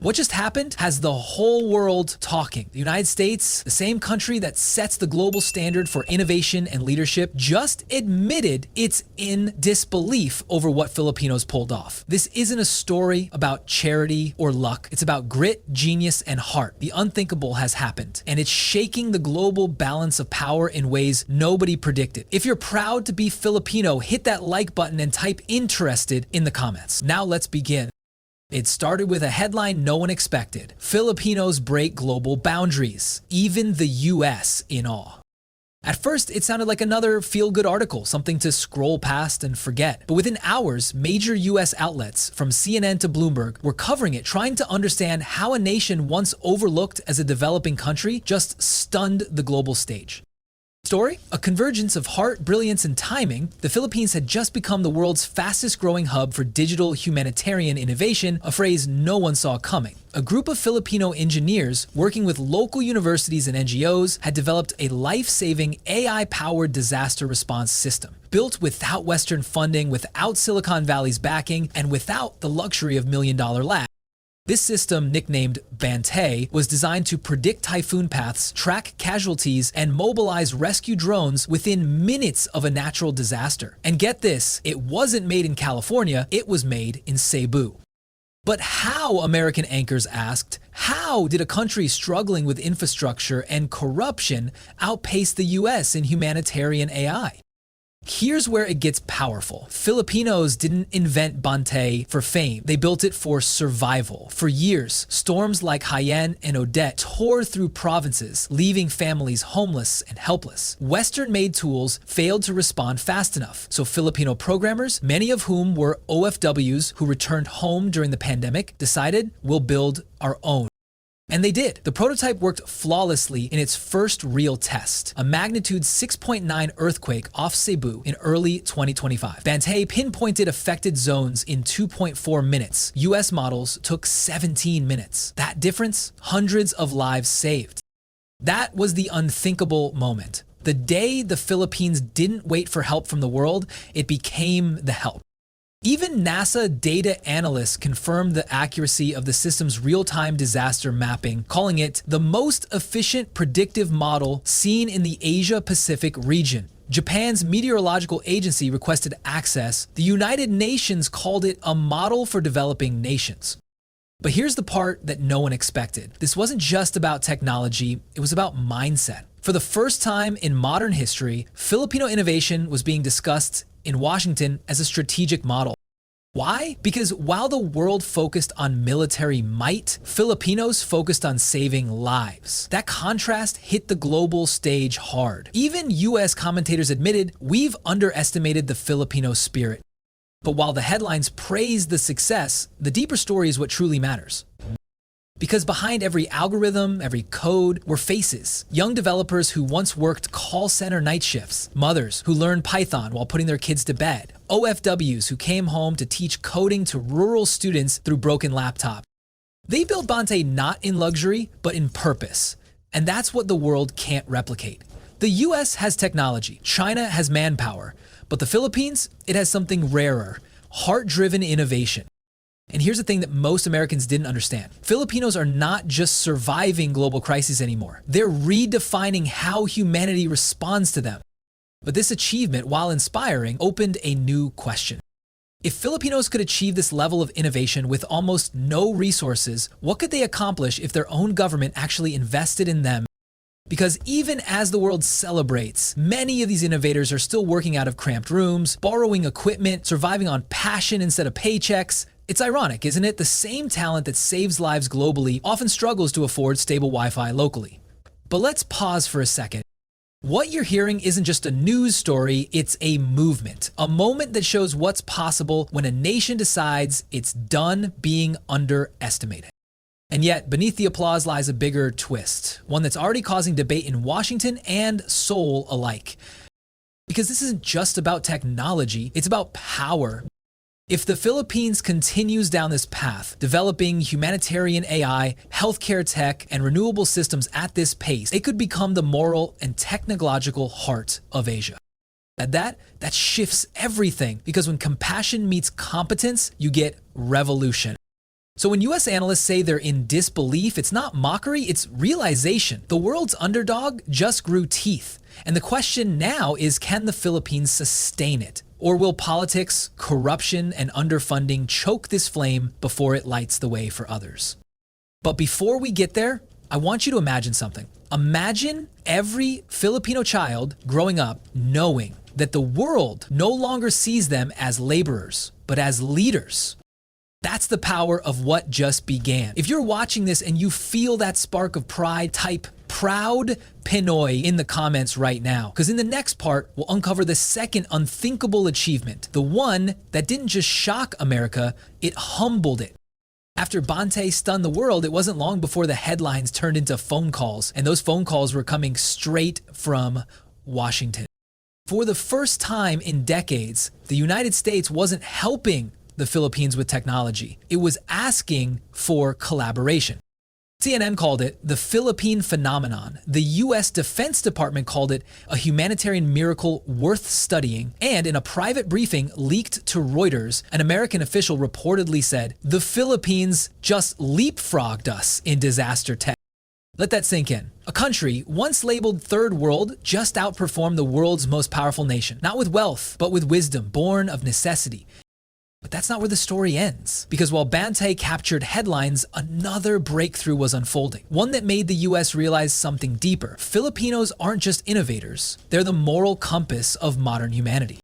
What just happened has the whole world talking. The United States, the same country that sets the global standard for innovation and leadership, just admitted it's in disbelief over what Filipinos pulled off. This isn't a story about charity or luck. It's about grit, genius, and heart. The unthinkable has happened, and it's shaking the global balance of power in ways nobody predicted. If you're proud to be Filipino, hit that like button and type interested in the comments. Now let's begin. It started with a headline no one expected. Filipinos break global boundaries, even the US in awe. At first, it sounded like another feel-good article, something to scroll past and forget. But within hours, major US outlets, from CNN to Bloomberg, were covering it, trying to understand how a nation once overlooked as a developing country just stunned the global stage. Story? A convergence of heart, brilliance, and timing. The Philippines had just become the world's fastest growing hub for digital humanitarian innovation, a phrase no one saw coming. A group of Filipino engineers working with local universities and NGOs had developed a life-saving AI-powered disaster response system, built without Western funding, without Silicon Valley's backing, and without the luxury of million-dollar labs. This system, nicknamed Bantay, was designed to predict typhoon paths, track casualties, and mobilize rescue drones within minutes of a natural disaster. And get this, it wasn't made in California, it was made in Cebu. But how, American anchors asked, how did a country struggling with infrastructure and corruption outpace the US in humanitarian AI? Here's where it gets powerful. Filipinos didn't invent Bantay for fame. They built it for survival. For years, storms like Haiyan and Odette tore through provinces, leaving families homeless and helpless. Western-made tools failed to respond fast enough, so Filipino programmers, many of whom were OFWs who returned home during the pandemic, decided we'll build our own. And they did. The prototype worked flawlessly in its first real test, a magnitude 6.9 earthquake off Cebu in early 2025. Bantay pinpointed affected zones in 2.4 minutes. US models took 17 minutes. That difference? Hundreds of lives saved. That was the unthinkable moment. The day the Philippines didn't wait for help from the world, it became the help. Even NASA data analysts confirmed the accuracy of the system's real-time disaster mapping, calling it the most efficient predictive model seen in the Asia-Pacific region. Japan's meteorological agency requested access. The United Nations called it a model for developing nations. But here's the part that no one expected. This wasn't just about technology, it was about mindset. For the first time in modern history, Filipino innovation was being discussed in Washington as a strategic model. Why? Because while the world focused on military might, Filipinos focused on saving lives. That contrast hit the global stage hard. Even US commentators admitted we've underestimated the Filipino spirit. But while the headlines praised the success, the deeper story is what truly matters. Because behind every algorithm, every code, were faces. Young developers who once worked call center night shifts. Mothers who learned Python while putting their kids to bed. OFWs who came home to teach coding to rural students through broken laptops. They built Bantay not in luxury, but in purpose. And that's what the world can't replicate. The US has technology. China has manpower. But the Philippines, it has something rarer. Heart-driven innovation. And here's the thing that most Americans didn't understand. Filipinos are not just surviving global crises anymore. They're redefining how humanity responds to them. But this achievement, while inspiring, opened a new question. If Filipinos could achieve this level of innovation with almost no resources, what could they accomplish if their own government actually invested in them? Because even as the world celebrates, many of these innovators are still working out of cramped rooms, borrowing equipment, surviving on passion instead of paychecks. It's ironic, isn't it? The same talent that saves lives globally often struggles to afford stable Wi-Fi locally. But let's pause for a second. What you're hearing isn't just a news story, it's a movement. A moment that shows what's possible when a nation decides it's done being underestimated. And yet, beneath the applause lies a bigger twist, one that's already causing debate in Washington and Seoul alike. Because this isn't just about technology, it's about power. If the Philippines continues down this path, developing humanitarian AI, healthcare tech, and renewable systems at this pace, it could become the moral and technological heart of Asia. And that shifts everything, because when compassion meets competence, you get revolution. So when US analysts say they're in disbelief, it's not mockery, it's realization. The world's underdog just grew teeth. And the question now is, can the Philippines sustain it? Or will politics, corruption, and underfunding choke this flame before it lights the way for others? But before we get there, I want you to imagine something. Imagine every Filipino child growing up knowing that the world no longer sees them as laborers, but as leaders. That's the power of what just began. If you're watching this and you feel that spark of pride, type proud Pinoy in the comments right now. Because in the next part, we'll uncover the second unthinkable achievement, the one that didn't just shock America, it humbled it. After Bante stunned the world, it wasn't long before the headlines turned into phone calls, and those phone calls were coming straight from Washington. For the first time in decades, the United States wasn't helping the Philippines with technology. It was asking for collaboration. CNN called it the Philippine phenomenon. The US Defense Department called it a humanitarian miracle worth studying. And in a private briefing leaked to Reuters, an American official reportedly said, "The Philippines just leapfrogged us in disaster tech." Let that sink in. A country once labeled third world just outperformed the world's most powerful nation, not with wealth, but with wisdom born of necessity. But that's not where the story ends. Because while Bante captured headlines, another breakthrough was unfolding. One that made the US realize something deeper. Filipinos aren't just innovators. They're the moral compass of modern humanity.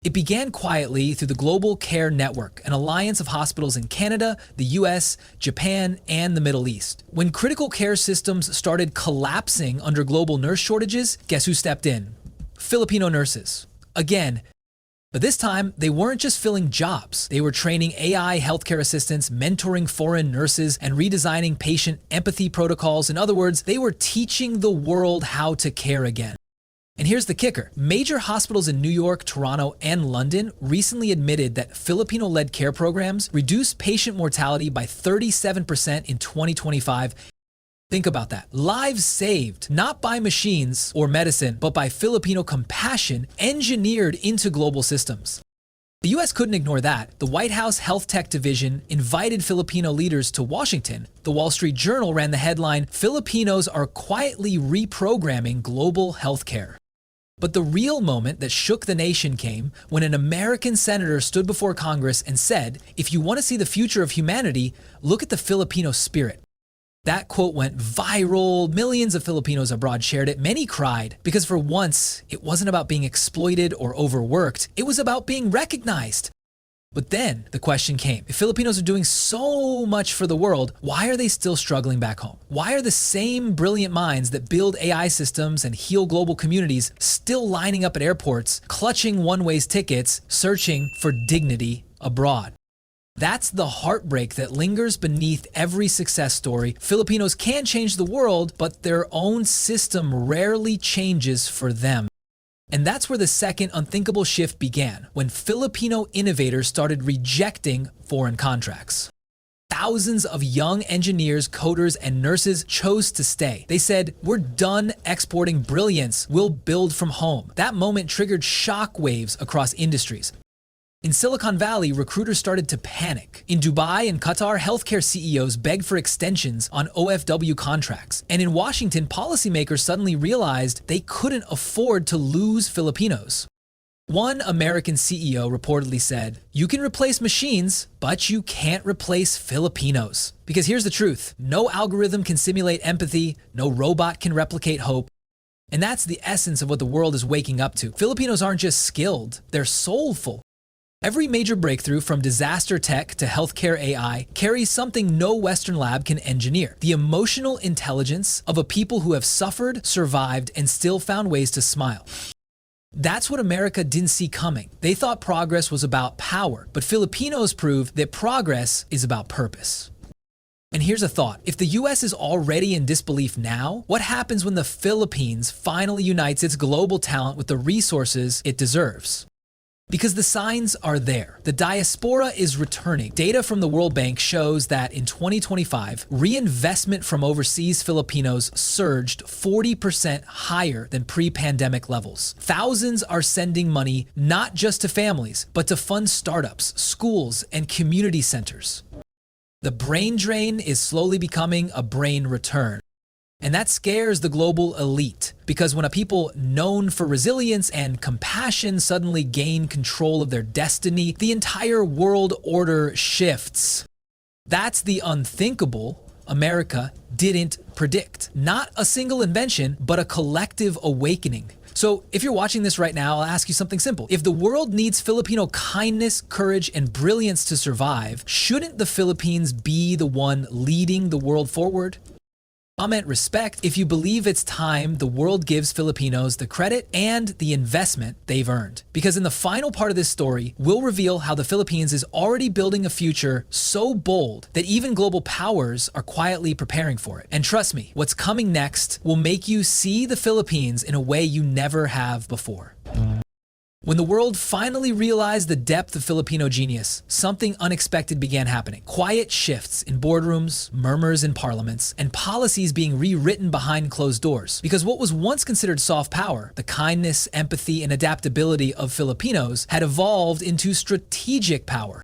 It began quietly through the Global Care Network, an alliance of hospitals in Canada, the US, Japan, and the Middle East. When critical care systems started collapsing under global nurse shortages, guess who stepped in? Filipino nurses. Again, but this time, they weren't just filling jobs. They were training AI healthcare assistants, mentoring foreign nurses, and redesigning patient empathy protocols. In other words, they were teaching the world how to care again. And here's the kicker. Major hospitals in New York, Toronto, and London recently admitted that Filipino-led care programs reduced patient mortality by 37% in 2025. Think about that. Lives saved, not by machines or medicine, but by Filipino compassion engineered into global systems. The US couldn't ignore that. The White House Health Tech Division invited Filipino leaders to Washington. The Wall Street Journal ran the headline, "Filipinos are quietly reprogramming global healthcare." But the real moment that shook the nation came when an American senator stood before Congress and said, "If you want to see the future of humanity, look at the Filipino spirit." That quote went viral. Millions of Filipinos abroad shared it. Many cried because for once, it wasn't about being exploited or overworked. It was about being recognized. But then the question came, if Filipinos are doing so much for the world, why are they still struggling back home? Why are the same brilliant minds that build AI systems and heal global communities still lining up at airports, clutching one-way tickets, searching for dignity abroad? That's the heartbreak that lingers beneath every success story. Filipinos can change the world, but their own system rarely changes for them. And that's where the second unthinkable shift began, when Filipino innovators started rejecting foreign contracts. Thousands of young engineers, coders, and nurses chose to stay. They said, "We're done exporting brilliance. We'll build from home." That moment triggered shockwaves across industries. In Silicon Valley, recruiters started to panic. In Dubai and Qatar, healthcare CEOs begged for extensions on OFW contracts. And in Washington, policymakers suddenly realized they couldn't afford to lose Filipinos. One American CEO reportedly said, "You can replace machines, but you can't replace Filipinos." Because here's the truth. No algorithm can simulate empathy. No robot can replicate hope. And that's the essence of what the world is waking up to. Filipinos aren't just skilled, they're soulful. Every major breakthrough from disaster tech to healthcare AI carries something no Western lab can engineer. The emotional intelligence of a people who have suffered, survived, and still found ways to smile. That's what America didn't see coming. They thought progress was about power, but Filipinos proved that progress is about purpose. And here's a thought. If the US is already in disbelief now, what happens when the Philippines finally unites its global talent with the resources it deserves? Because the signs are there. The diaspora is returning. Data from the World Bank shows that in 2025, reinvestment from overseas Filipinos surged 40% higher than pre-pandemic levels. Thousands are sending money not just to families, but to fund startups, schools, and community centers. The brain drain is slowly becoming a brain return. And that scares the global elite, because when a people known for resilience and compassion suddenly gain control of their destiny, the entire world order shifts. That's the unthinkable America didn't predict. Not a single invention, but a collective awakening. So if you're watching this right now, I'll ask you something simple. If the world needs Filipino kindness, courage, and brilliance to survive, shouldn't the Philippines be the one leading the world forward? Comment respect if you believe it's time the world gives Filipinos the credit and the investment they've earned. Because in the final part of this story, we'll reveal how the Philippines is already building a future so bold that even global powers are quietly preparing for it. And trust me, what's coming next will make you see the Philippines in a way you never have before. When the world finally realized the depth of Filipino genius, something unexpected began happening. Quiet shifts in boardrooms, murmurs in parliaments, and policies being rewritten behind closed doors. Because what was once considered soft power, the kindness, empathy, and adaptability of Filipinos, had evolved into strategic power.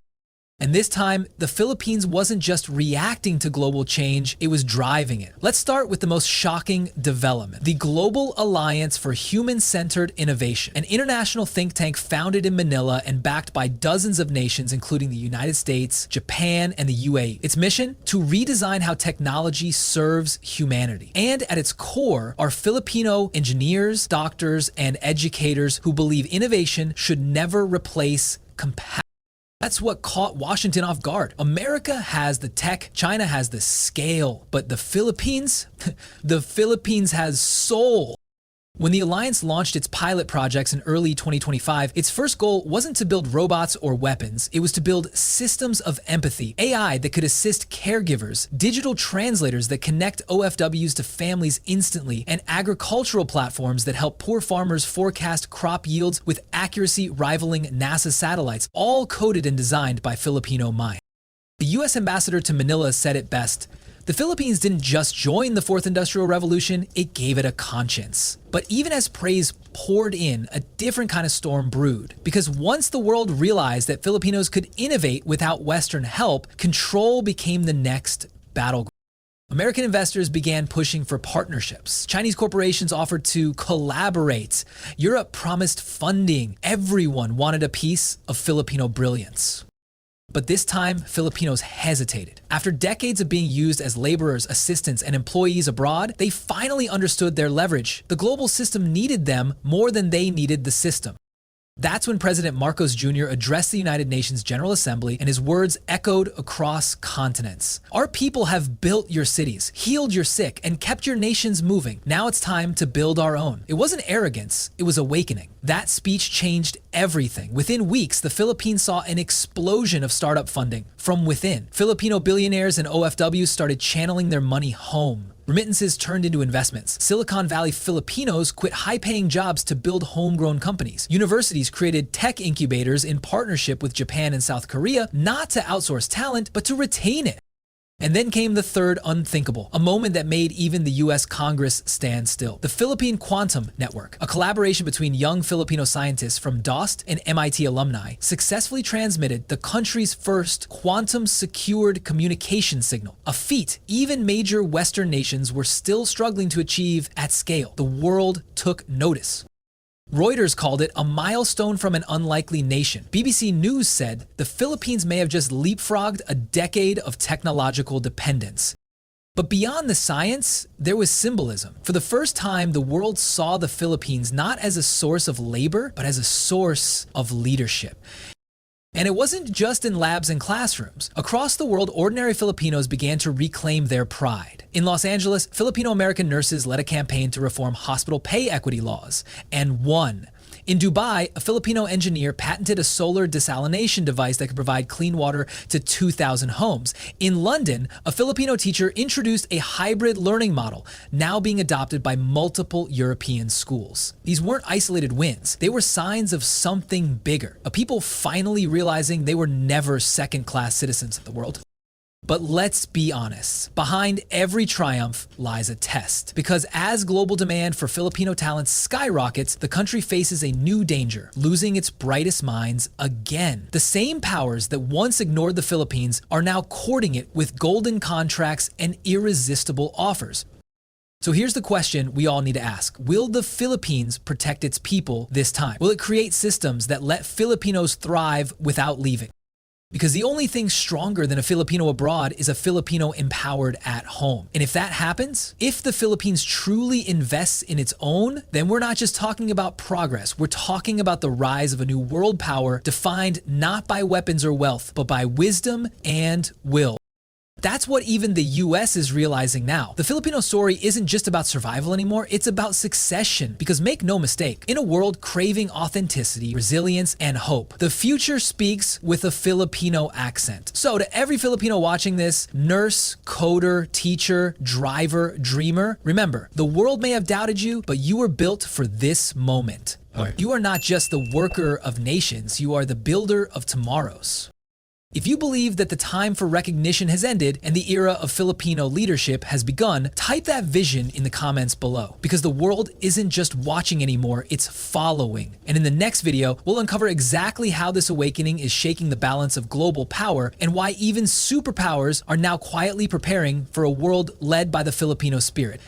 And this time, the Philippines wasn't just reacting to global change, it was driving it. Let's start with the most shocking development. The Global Alliance for Human-Centered Innovation, an international think tank founded in Manila and backed by dozens of nations, including the United States, Japan, and the UAE. Its mission? To redesign how technology serves humanity. And at its core are Filipino engineers, doctors, and educators who believe innovation should never replace compassion. That's what caught Washington off guard. America has the tech, China has the scale, but the Philippines, the Philippines has soul. When the Alliance launched its pilot projects in early 2025, its first goal wasn't to build robots or weapons, it was to build systems of empathy, AI that could assist caregivers, digital translators that connect OFWs to families instantly, and agricultural platforms that help poor farmers forecast crop yields with accuracy rivaling NASA satellites, all coded and designed by Filipino minds. The US ambassador to Manila said it best. The Philippines didn't just join the Fourth Industrial Revolution, it gave it a conscience. But even as praise poured in, a different kind of storm brewed. Because once the world realized that Filipinos could innovate without Western help, control became the next battleground. American investors began pushing for partnerships. Chinese corporations offered to collaborate. Europe promised funding. Everyone wanted a piece of Filipino brilliance. But this time, Filipinos hesitated. After decades of being used as laborers, assistants, and employees abroad, they finally understood their leverage. The global system needed them more than they needed the system. That's when President Marcos Jr. addressed the United Nations General Assembly, and his words echoed across continents. Our people have built your cities, healed your sick, and kept your nations moving. Now it's time to build our own. It wasn't arrogance, it was awakening. That speech changed everything. Within weeks, the Philippines saw an explosion of startup funding from within. Filipino billionaires and OFWs started channeling their money home. Remittances turned into investments. Silicon Valley Filipinos quit high-paying jobs to build homegrown companies. Universities created tech incubators in partnership with Japan and South Korea, not to outsource talent, but to retain it. And then came the third unthinkable, a moment that made even the US Congress stand still. The Philippine Quantum Network, a collaboration between young Filipino scientists from DOST and MIT alumni, successfully transmitted the country's first quantum-secured communication signal, a feat even major Western nations were still struggling to achieve at scale. The world took notice. Reuters called it a milestone from an unlikely nation. BBC News said the Philippines may have just leapfrogged a decade of technological dependence. But beyond the science, there was symbolism. For the first time, the world saw the Philippines not as a source of labor, but as a source of leadership. And it wasn't just in labs and classrooms. Across the world, ordinary Filipinos began to reclaim their pride. In Los Angeles, Filipino-American nurses led a campaign to reform hospital pay equity laws, and won. In Dubai, a Filipino engineer patented a solar desalination device that could provide clean water to 2,000 homes. In London, a Filipino teacher introduced a hybrid learning model, now being adopted by multiple European schools. These weren't isolated wins. They were signs of something bigger, a people finally realizing they were never second-class citizens of the world. But let's be honest, behind every triumph lies a test. Because as global demand for Filipino talent skyrockets, the country faces a new danger, losing its brightest minds again. The same powers that once ignored the Philippines are now courting it with golden contracts and irresistible offers. So here's the question we all need to ask. Will the Philippines protect its people this time? Will it create systems that let Filipinos thrive without leaving? Because the only thing stronger than a Filipino abroad is a Filipino empowered at home. And if that happens, if the Philippines truly invests in its own, then we're not just talking about progress. We're talking about the rise of a new world power defined not by weapons or wealth, but by wisdom and will. That's what even the US is realizing now. The Filipino story isn't just about survival anymore, it's about succession. Because make no mistake, in a world craving authenticity, resilience, and hope, the future speaks with a Filipino accent. So to every Filipino watching this, nurse, coder, teacher, driver, dreamer, remember, the world may have doubted you, but you were built for this moment. You are not just the worker of nations, you are the builder of tomorrows. If you believe that the time for recognition has ended and the era of Filipino leadership has begun, type that vision in the comments below. Because the world isn't just watching anymore, it's following. And in the next video, we'll uncover exactly how this awakening is shaking the balance of global power and why even superpowers are now quietly preparing for a world led by the Filipino spirit.